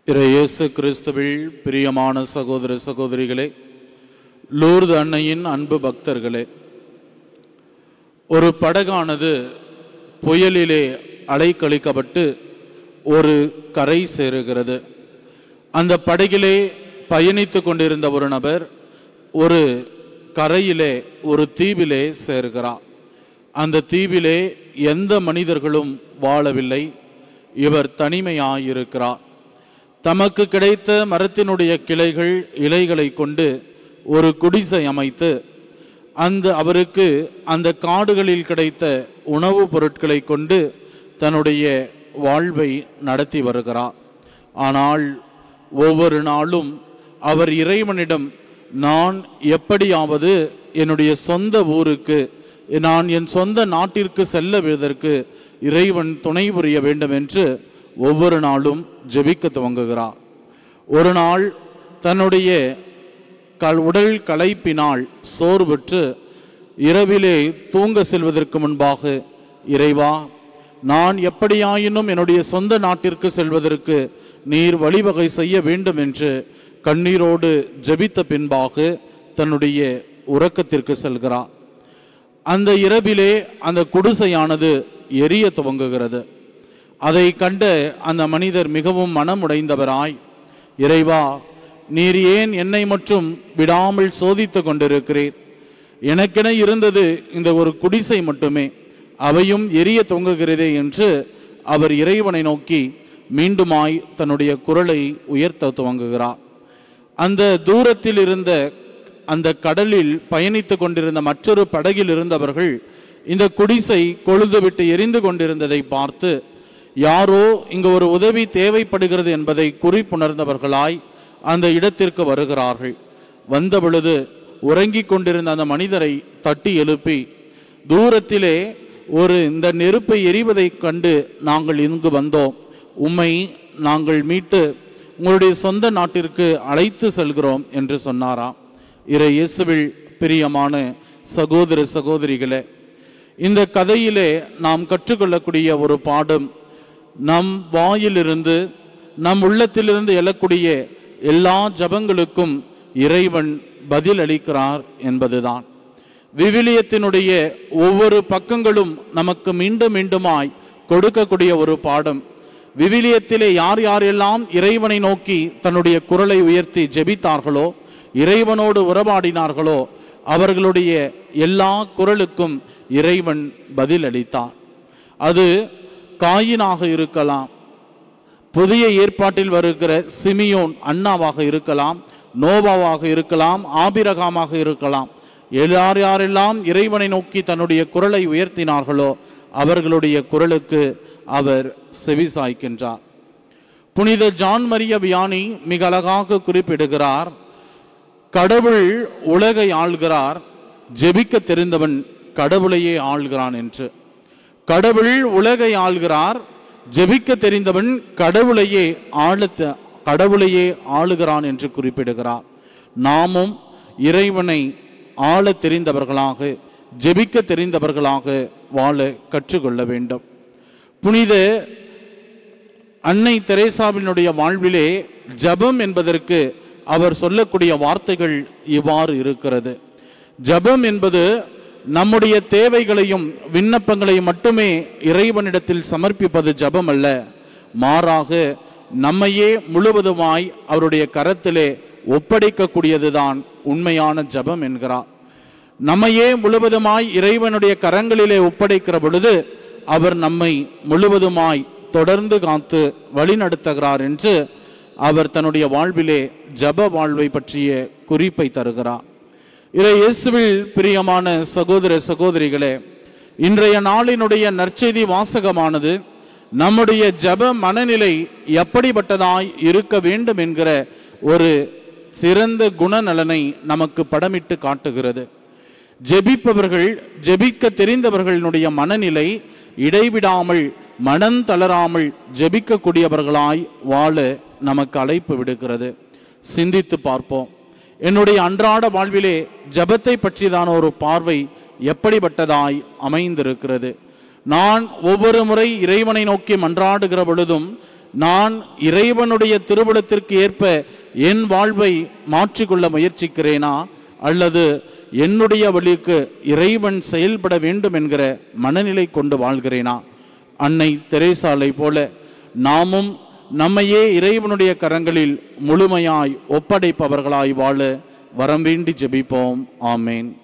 இயேசு கிறிஸ்துவில் பிரியமான சகோதர சகோதரிகளே, லூர்து அன்னையின் அன்பு பக்தர்களே, ஒரு படகானது புயலிலே அலைக்கழிக்கப்பட்டு ஒரு கரை சேருகிறது. அந்த படகிலே பயணித்து கொண்டிருந்த ஒரு நபர் ஒரு கரையிலே ஒரு தீவிலே சேருகிறார். அந்த தீவிலே எந்த மனிதர்களும் வாழவில்லை. இவர் தனிமையாயிருக்கிறார். தமக்கு கிடைத்த மரத்தினுடைய கிளைகள் இலைகளை கொண்டு ஒரு குடிசை அமைத்து அவருக்கு அந்த காடுகளில் கிடைத்த உணவுப் பொருட்களை கொண்டு தன்னுடைய வாழ்வை நடத்தி வருகிறார். ஆனால் ஒவ்வொரு நாளும் அவர் இறைவனிடம், நான் எப்படியாவது என்னுடைய சொந்த ஊருக்கு, நான் என் சொந்த நாட்டிற்கு செல்லுவதற்கு இறைவன் துணை புரிய வேண்டும் என்று ஒவ்வொரு நாளும் ஜெபிக்க துவங்குகிறார். ஒரு நாள் தன்னுடைய உடல் களைப்பினால் சோர்வுற்று இரவிலே தூங்க செல்வதற்கு முன்பாக, இறைவா, நான் எப்படியாயினும் என்னுடைய சொந்த நாட்டிற்கு செல்வதற்கு நீர் வழிவகை செய்ய வேண்டும் என்று கண்ணீரோடு ஜெபித்த பின்பாக தன்னுடைய உறக்கத்திற்கு செல்கிறார். அந்த இரவிலே அந்த குடிசையானது எரிய துவங்குகிறது. அதை கண்ட அந்த மனிதர் மிகவும் மனமுடைந்தவராய், இறைவா, நீர் ஏன் என்னை மட்டும் விடாமல் சோதித்து கொண்டிருக்கிறீர்? எனக்கென இருந்தது இந்த ஒரு குடிசை மட்டுமே, அவையும் எரிய தொங்குகிறதே என்று அவர் இறைவனை நோக்கி மீண்டுமாய் தன்னுடைய குரலை உயர்த்த துவங்குகிறார். அந்த தூரத்தில் இருந்த அந்த கடலில் பயணித்து கொண்டிருந்த மற்றொரு படகில் இருந்தவர்கள் இந்த குடிசை கொழுந்துவிட்டு எரிந்து கொண்டிருந்ததை பார்த்து, யாரோ இங்கு ஒரு உதவி தேவைப்படுகிறது என்பதை குறிப்புணர்ந்தவர்களாய் அந்த இடத்திற்கு வருகிறார்கள். வந்த பொழுது உறங்கிக் கொண்டிருந்த அந்த மனிதரை தட்டி எழுப்பி, தூரத்திலே இந்த நெருப்பை எரிவதை கண்டு நாங்கள் இங்கு வந்தோம், உம்மை நாங்கள் மீட்டு உங்களுடைய சொந்த நாட்டிற்கு அழைத்து செல்கிறோம் என்று சொன்னாராம். இயேசுவில் பிரியமான சகோதர சகோதரிகளே, இந்த கதையிலே நாம் கற்றுக்கொள்ளக்கூடிய ஒரு பாடம், நம் வாயிலிருந்து நம் உள்ளத்திலிருந்து எழக்கூடிய எல்லா ஜபங்களுக்கும் இறைவன் பதில் அளிக்கிறார் என்பதுதான். விவிலியத்தினுடைய ஒவ்வொரு பக்கங்களும் நமக்கு மீண்டும் மீண்டுமாய் கொடுக்கக்கூடிய ஒரு பாடம். விவிலியத்திலே யார் யாரெல்லாம் இறைவனை நோக்கி தன்னுடைய குரலை உயர்த்தி ஜெபித்தார்களோ, இறைவனோடு உறவாடினார்களோ, அவர்களுடைய எல்லா குரலுக்கும் இறைவன் பதில் அளித்தார். அது காயினாக இருக்கலாம், புதிய ஏற்பாட்டில் வருகிற சிமியோன் அன்னாவாக இருக்கலாம், நோவாவாக இருக்கலாம், ஆபிரகாமாக இருக்கலாம். யாரெல்லாம் இறைவனை நோக்கி தன்னுடைய குரலை உயர்த்தினார்களோ அவர்களுடைய குரலுக்கு அவர் செவிசாய்க்கின்றார். புனித ஜான் மரிய வியானி மிக அழகாக குறிப்பிடுகிறார், கடவுள் உலகை ஆள்கிறார், ஜெபிக்க தெரிந்தவன் கடவுளையே ஆள்கிறான் என்று. கடவுள் உலகை ஆள்கிறார், ஜெபிக்க தெரிந்தவன் கடவுளையே ஆளுகிறான் என்று குறிப்பிடுகிறார். நாமும் இறைவனை ஆள தெரிந்தவர்களாக, ஜெபிக்க தெரிந்தவர்களாக வாழ கற்றுக்கொள்ள வேண்டும். புனித அன்னை தெரேசாவினுடைய வாழ்விலே ஜபம் என்பதற்கு அவர் சொல்லக்கூடிய வார்த்தைகள் இவ்வாறு இருக்கிறது. ஜபம் என்பது நம்முடைய தேவைகளையும் விண்ணப்பங்களையும் மட்டுமே இறைவனிடத்தில் சமர்ப்பிப்பது ஜபம் அல்ல, மாறாக நம்மையே முழுவதுமாய் அவருடைய கரத்திலே ஒப்படைக்கக்கூடியதுதான் உண்மையான ஜபம் என்கிறார். நம்மையே முழுவதுமாய் இறைவனுடைய கரங்களிலே ஒப்படைக்கிற பொழுது அவர் நம்மை முழுவதுமாய் தொடர்ந்து காத்து வழிநடத்துகிறார் என்று அவர் தன்னுடைய வாழ்விலே ஜப வாழ்வை பற்றிய குறிப்பை தருகிறார். இயேசுவில் பிரியமான சகோதர சகோதரிகளே, இன்றைய நாளினுடைய நற்செய்தி வாசகமானது நம்முடைய ஜப மனநிலை எப்படிப்பட்டதாய் இருக்க வேண்டும் என்கிற ஒரு சிறந்த குணநலனை நமக்கு படமிட்டு காட்டுகிறது. ஜெபிப்பவர்கள், ஜெபிக்க தெரிந்தவர்களுடைய மனநிலை இடைவிடாமல், மனம் தளராமல் ஜெபிக்கக்கூடியவர்களாய் வாழ நமக்கு அழைப்பு விடுகிறது. சிந்தித்து பார்ப்போம். என்னுடைய அன்றாட வாழ்விலே ஜபத்தை பற்றியதான ஒரு பார்வை எப்படிப்பட்டதாய் அமைந்திருக்கிறது? நான் ஒவ்வொரு முறை இறைவனை நோக்கி மன்றாடுகிற பொழுதும் நான் இறைவனுடைய திருவுளத்திற்கு ஏற்ப என் வாழ்வை மாற்றிக்கொள்ள முயற்சிக்கிறேனா, அல்லது என்னுடைய வழிக்கு இறைவன் செயல்பட வேண்டும் என்கிற மனநிலை கொண்டு வாழ்கிறேனா? அன்னை தெரேசாலை போல நாமும் நம்மையே இறைவனுடைய கரங்களில் முழுமையாய் ஒப்படைப்பவர்களாய் வாழ வரம் வேண்டி ஜெபிப்போம். ஆமேன்.